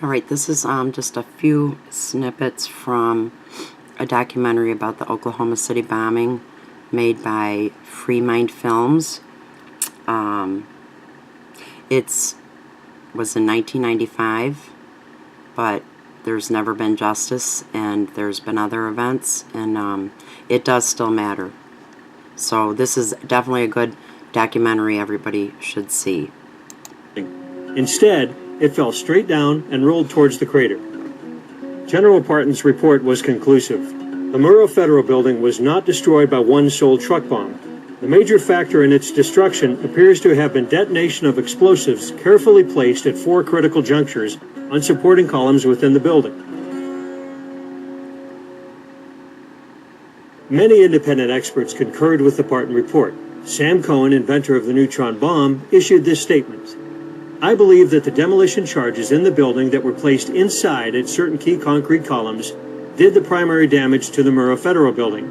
All right, this is just a few snippets from a documentary about the Oklahoma City bombing made by Free Mind Films. It was in 1995, but there's never been justice, and there's been other events, and it does still matter. So this is definitely a good documentary everybody should see. Instead, it fell straight down and rolled towards the crater. General Parton's report was conclusive. The Murrah Federal Building was not destroyed by one sole truck bomb. The major factor in its destruction appears to have been detonation of explosives carefully placed at 4 critical junctures on supporting columns within the building. Many independent experts concurred with the Parton report. Sam Cohen, inventor of the neutron bomb, issued this statement: "I believe that the demolition charges in the building that were placed inside at certain key concrete columns did the primary damage to the Murrah Federal Building.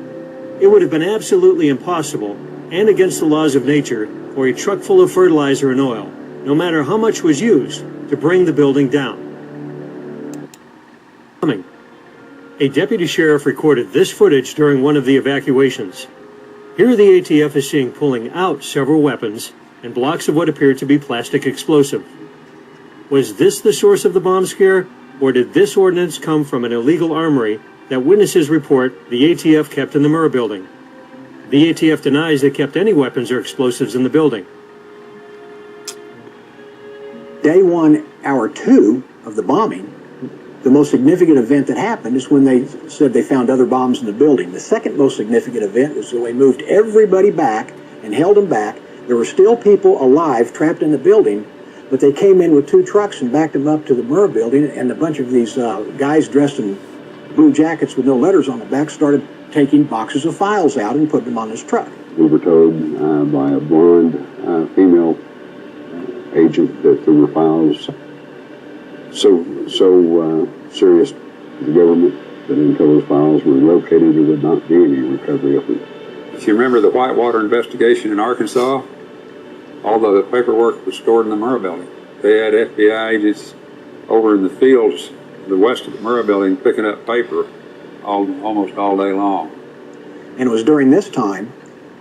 It would have been absolutely impossible and against the laws of nature for a truck full of fertilizer and oil, no matter how much was used, to bring the building down." A deputy sheriff recorded this footage during one of the evacuations. Here the ATF is seen pulling out several weapons and blocks of what appeared to be plastic explosive. Was this the source of the bomb scare, or did this ordnance come from an illegal armory that witnesses report the ATF kept in the Murrah building? The ATF denies they kept any weapons or explosives in the building. Day 1, hour 2 of the bombing, the most significant event that happened is when they said they found other bombs in the building. The second most significant event was when they moved everybody back and held them back. There were still people alive trapped in the building, but they came in with 2 trucks and backed them up to the Murrah building, and a bunch of these guys dressed in blue jackets with no letters on the back started taking boxes of files out and putting them on this truck. We were told by a blonde female agent that there were files so serious to the government that until those files were located, there would not be any recovery of them. If you remember the Whitewater investigation in Arkansas, all the paperwork was stored in the Murrah building. They had FBI agents over in the fields to the west of the Murrah building picking up paper almost all day long. And it was during this time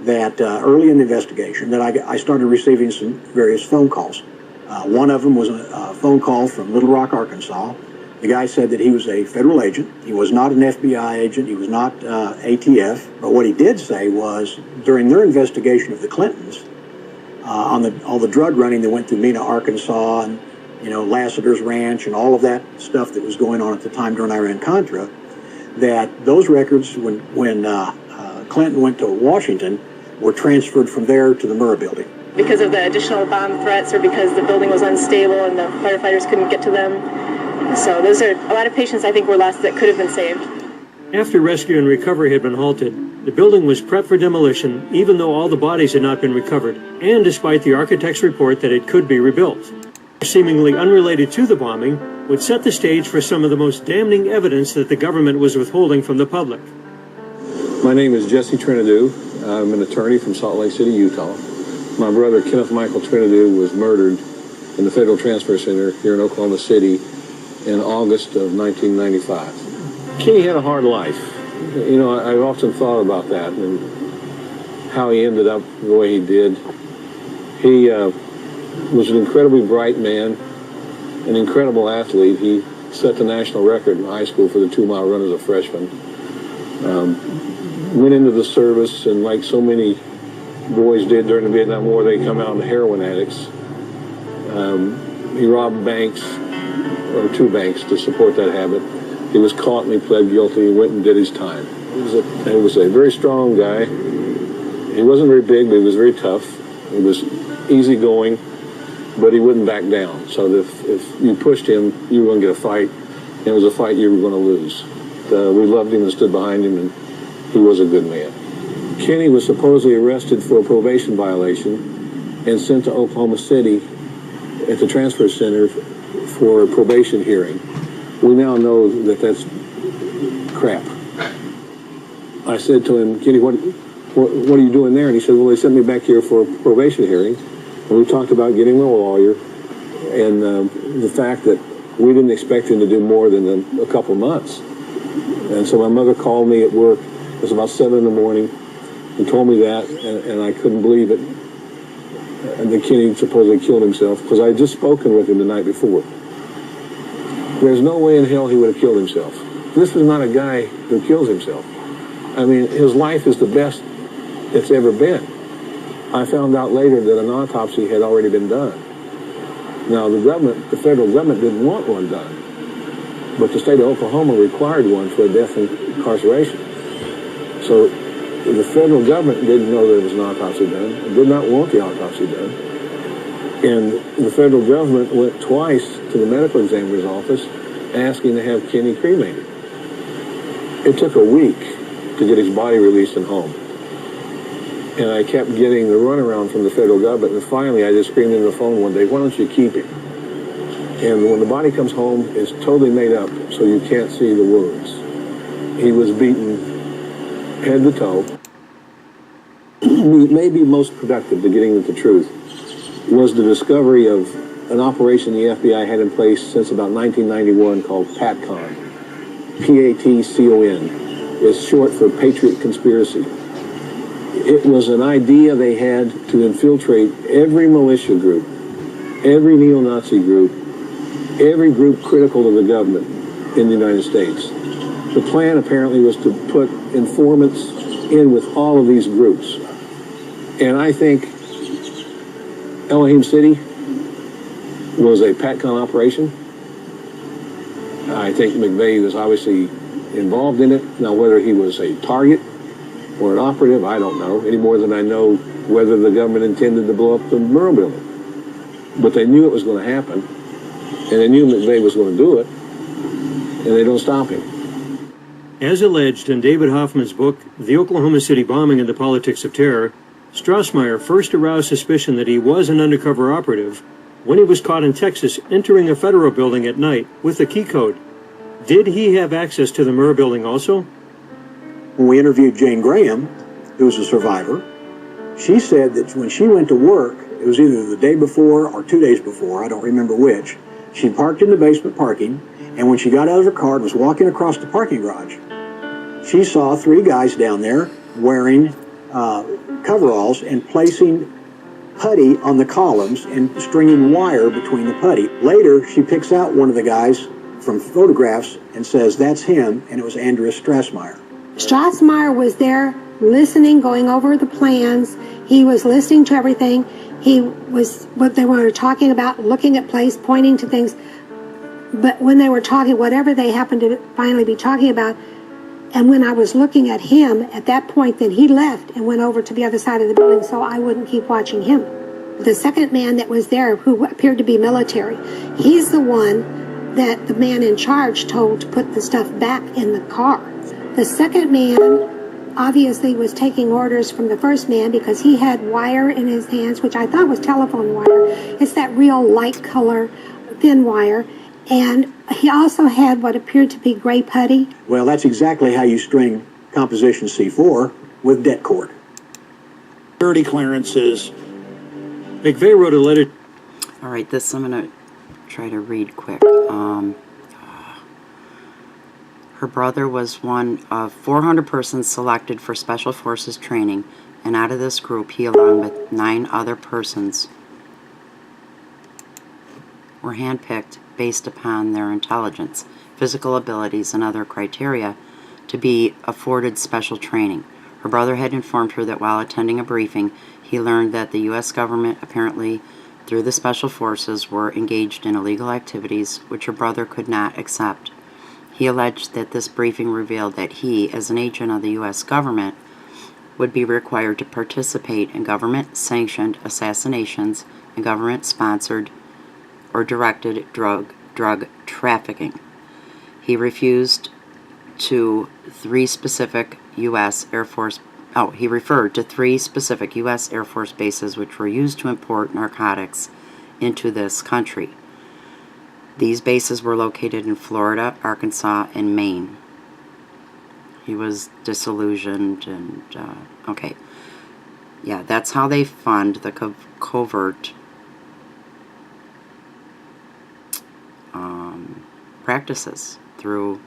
that early in the investigation that I started receiving some various phone calls. One of them was a phone call from Little Rock, Arkansas. The guy said that he was a federal agent. He was not an FBI agent. He was not ATF. But what he did say was during their investigation of the Clintons, on all the drug running that went through Mena, Arkansas, and Lassiter's Ranch and all of that stuff that was going on at the time during Iran-Contra, that those records, when Clinton went to Washington, were transferred from there to the Murrah building. Because of the additional bomb threats or because the building was unstable and the firefighters couldn't get to them. So those are a lot of patients I think were lost that could have been saved. After rescue and recovery had been halted, the building was prepped for demolition even though all the bodies had not been recovered, and despite the architect's report that it could be rebuilt. Seemingly unrelated to the bombing would set the stage for some of the most damning evidence that the government was withholding from the public. My name is Jesse Trinidou. I'm an attorney from Salt Lake City, Utah. My brother, Kenneth Michael Trinidou, was murdered in the Federal Transfer Center here in Oklahoma City in August of 1995. Kenny had a hard life. I've often thought about that and how he ended up the way he did. He was an incredibly bright man, an incredible athlete. He set the national record in high school for the 2-mile run as a freshman. Went into the service, and like so many boys did during the Vietnam War, they come out heroin addicts. He robbed banks, or 2 banks, to support that habit. He was caught and he pled guilty. He went and did his time. He was a very strong guy. He wasn't very big, but he was very tough. He was easygoing, but he wouldn't back down. So if you pushed him, you were going to get a fight, and it was a fight you were going to lose. We loved him and stood behind him, and he was a good man. Kenny was supposedly arrested for a probation violation and sent to Oklahoma City at the transfer center for a probation hearing. We now know that that's crap. I said to him, Kenny, what are you doing there? And he said, well, they sent me back here for a probation hearing. And we talked about getting a lawyer and the fact that We didn't expect him to do more than a couple months. And so my mother called me at work. It was about 7 in the morning and told me that, and I couldn't believe it. And that Kenny supposedly killed himself, because I had just spoken with him the night before. There's no way in hell he would have killed himself. This is not a guy who kills himself. I mean, his life is the best it's ever been. I found out later that an autopsy had already been done. Now, the federal government didn't want one done, but the state of Oklahoma required one for death and incarceration. So the federal government didn't know there was an autopsy done, and did not want the autopsy done. And the federal government went twice to the medical examiner's office asking to have Kenny cremated. It took a week to get his body released and home. And I kept getting the runaround from the federal government, and finally I just screamed in the phone one day, "Why don't you keep him?" And when the body comes home, it's totally made up, so you can't see the wounds. He was beaten head to toe. Maybe most productive to getting at the truth was the discovery of an operation the FBI had in place since about 1991 called PATCON. PATCON is short for Patriot Conspiracy. It was an idea they had to infiltrate every militia group, every neo-Nazi group, every group critical to the government in the United States. The plan apparently was to put informants in with all of these groups. And I think Elohim City was a PATCON operation. I think McVeigh was obviously involved in it. Now, whether he was a target or an operative, I don't know, any more than I know whether the government intended to blow up the Murrah building. But they knew it was going to happen, and they knew McVeigh was going to do it, and they don't stop him. As alleged in David Hoffman's book, The Oklahoma City Bombing and the Politics of Terror, Strassmeyer first aroused suspicion that he was an undercover operative when he was caught in Texas entering a federal building at night with a key code. Did he have access to the Murrah building also? When we interviewed Jane Graham, who was a survivor, she said that when she went to work, it was either the day before or 2 days before, I don't remember which, she parked in the basement parking, and when she got out of her car and was walking across the parking garage, she saw 3 guys down there wearing coveralls and placing putty on the columns and stringing wire between the putty. Later, she picks out one of the guys from photographs and says, "That's him," and it was Andreas Strassmeyer. Strassmeyer was there listening, going over the plans. He was listening to everything. He was, what they were talking about, looking at place, pointing to things. But when they were talking, whatever they happened to finally be talking about, and when I was looking at him, at that point, then he left and went over to the other side of the building so I wouldn't keep watching him. The second man that was there, who appeared to be military, he's the one that the man in charge told to put the stuff back in the car. The second man obviously was taking orders from the first man because he had wire in his hands, which I thought was telephone wire. It's that real light color, thin wire. And he also had what appeared to be gray putty. Well, that's exactly how you string composition C4 with det cord. Security clearances. McVeigh wrote a letter. All right, this I'm going to try to read quick. Her brother was one of 400 persons selected for Special Forces training, and out of this group, he, along with 9 other persons, were handpicked based upon their intelligence, physical abilities, and other criteria to be afforded special training. Her brother had informed her that while attending a briefing, he learned that the U.S. government, apparently through the Special Forces, were engaged in illegal activities which her brother could not accept. He alleged that this briefing revealed that he, as an agent of the U.S. government, would be required to participate in government-sanctioned assassinations and government-sponsored or directed drug trafficking. He refused to 3 specific U.S. Air Force. He referred to 3 specific U.S. Air Force bases which were used to import narcotics into this country. These bases were located in Florida, Arkansas, and Maine. He was disillusioned and, okay. Yeah, that's how they fund the covert practices through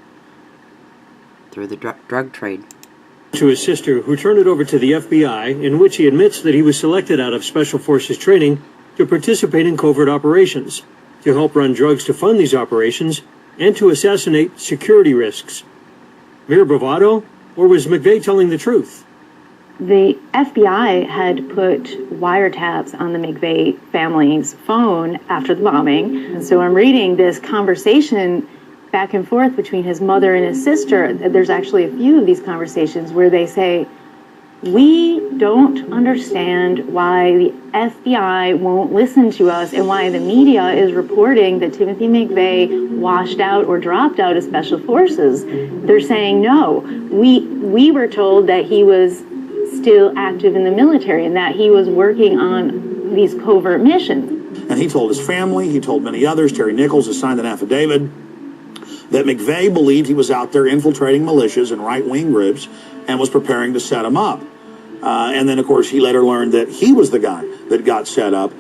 the drug trade. To his sister, who turned it over to the FBI, in which he admits that he was selected out of Special Forces training to participate in covert operations, to help run drugs to fund these operations, and to assassinate security risks. Mere bravado, or was McVeigh telling the truth? The FBI had put wiretaps on the McVeigh family's phone after the bombing. And so I'm reading this conversation back and forth between his mother and his sister. There's actually a few of these conversations where they say, we don't understand why the FBI won't listen to us and why the media is reporting that Timothy McVeigh washed out or dropped out of Special Forces. They're saying, no, we were told that he was still active in the military and that he was working on these covert missions. And he told his family, he told many others, Terry Nichols has signed an affidavit, that McVeigh believed he was out there infiltrating militias and right-wing groups and was preparing to set them up. And then, of course, he later learned that he was the guy that got set up.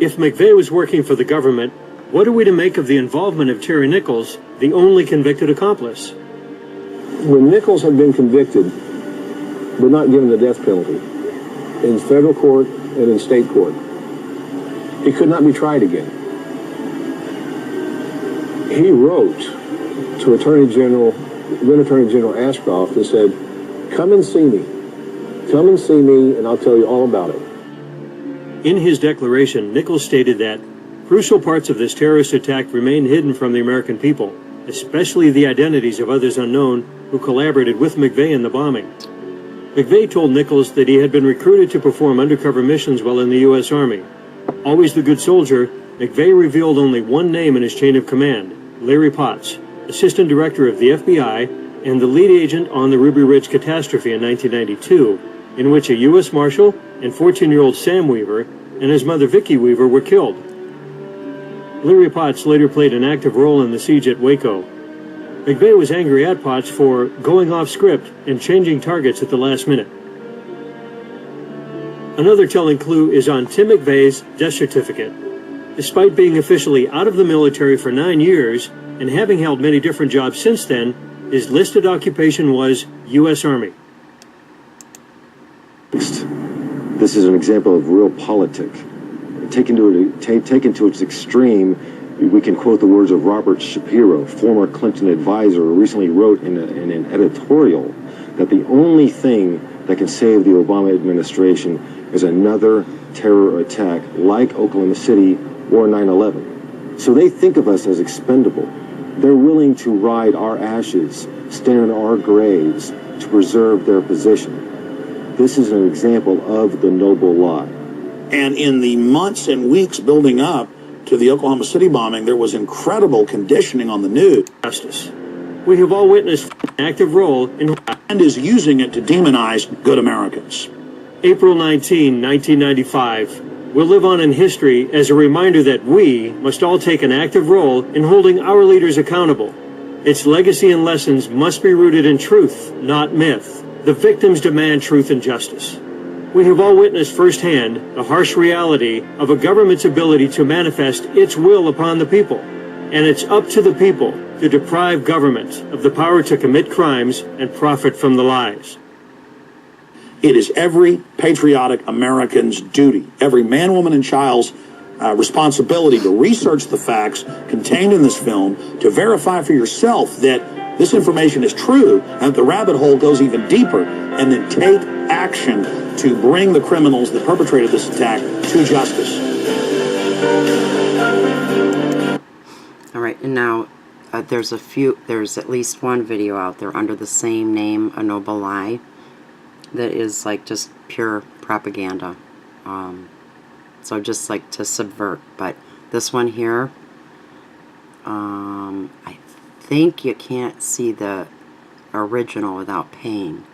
If McVeigh was working for the government, what are we to make of the involvement of Terry Nichols, the only convicted accomplice? When Nichols had been convicted, but not given the death penalty, in federal court and in state court, he could not be tried again. He wrote to then Attorney General Ashcroft and said, come and see me. Come and see me and I'll tell you all about it. In his declaration, Nichols stated that crucial parts of this terrorist attack remain hidden from the American people, especially the identities of others unknown who collaborated with McVeigh in the bombing. McVeigh told Nichols that he had been recruited to perform undercover missions while in the U.S. Army. Always the good soldier, McVeigh revealed only one name in his chain of command, Larry Potts, Assistant Director of the FBI and the lead agent on the Ruby Ridge catastrophe in 1992, in which a U.S. Marshal and 14-year-old Sam Weaver and his mother Vicki Weaver were killed. Larry Potts later played an active role in the siege at Waco. McVeigh was angry at Potts for going off script and changing targets at the last minute. Another telling clue is on Tim McVeigh's death certificate. Despite being officially out of the military for 9 years and having held many different jobs since then, his listed occupation was U.S. Army. This is an example of real politic. Taken to its extreme, we can quote the words of Robert Shapiro, former Clinton advisor, who recently wrote in an editorial that the only thing that can save the Obama administration is another terror attack like Oklahoma City or 9/11. So they think of us as expendable. They're willing to ride our ashes, stand in our graves to preserve their position. This is an example of the noble lie. And in the months and weeks building up to the Oklahoma City bombing, there was incredible conditioning on the news. Justice. We have all witnessed an active role in and is using it to demonize good Americans. April 19, 1995 will live on in history as a reminder that we must all take an active role in holding our leaders accountable. Its legacy and lessons must be rooted in truth, not myth. The victims demand truth and justice. We have all witnessed firsthand the harsh reality of a government's ability to manifest its will upon the people. And it's up to the people to deprive government of the power to commit crimes and profit from the lies. It is every patriotic American's duty, every man, woman, and child's responsibility to research the facts contained in this film, to verify for yourself that this information is true, and that the rabbit hole goes even deeper, and then take action to bring the criminals that perpetrated this attack to justice. All right, and now there's at least one video out there under the same name, A Noble Lie, that is like just pure propaganda. So just like to subvert. But this one here, I think you can't see the original without paying.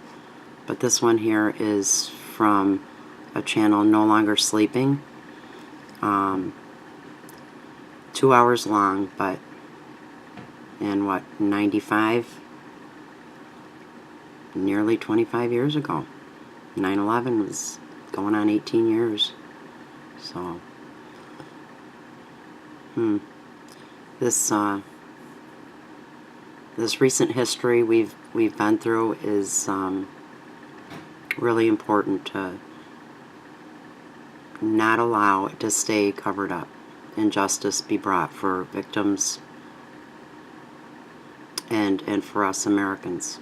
But this one here is from a channel, No Longer Sleeping. 2 hours long, but in what, 95? Nearly 25 years ago. 9/11 was going on 18 years. So, this this recent history we've been through is really important to not allow it to stay covered up and justice be brought for victims and for us Americans.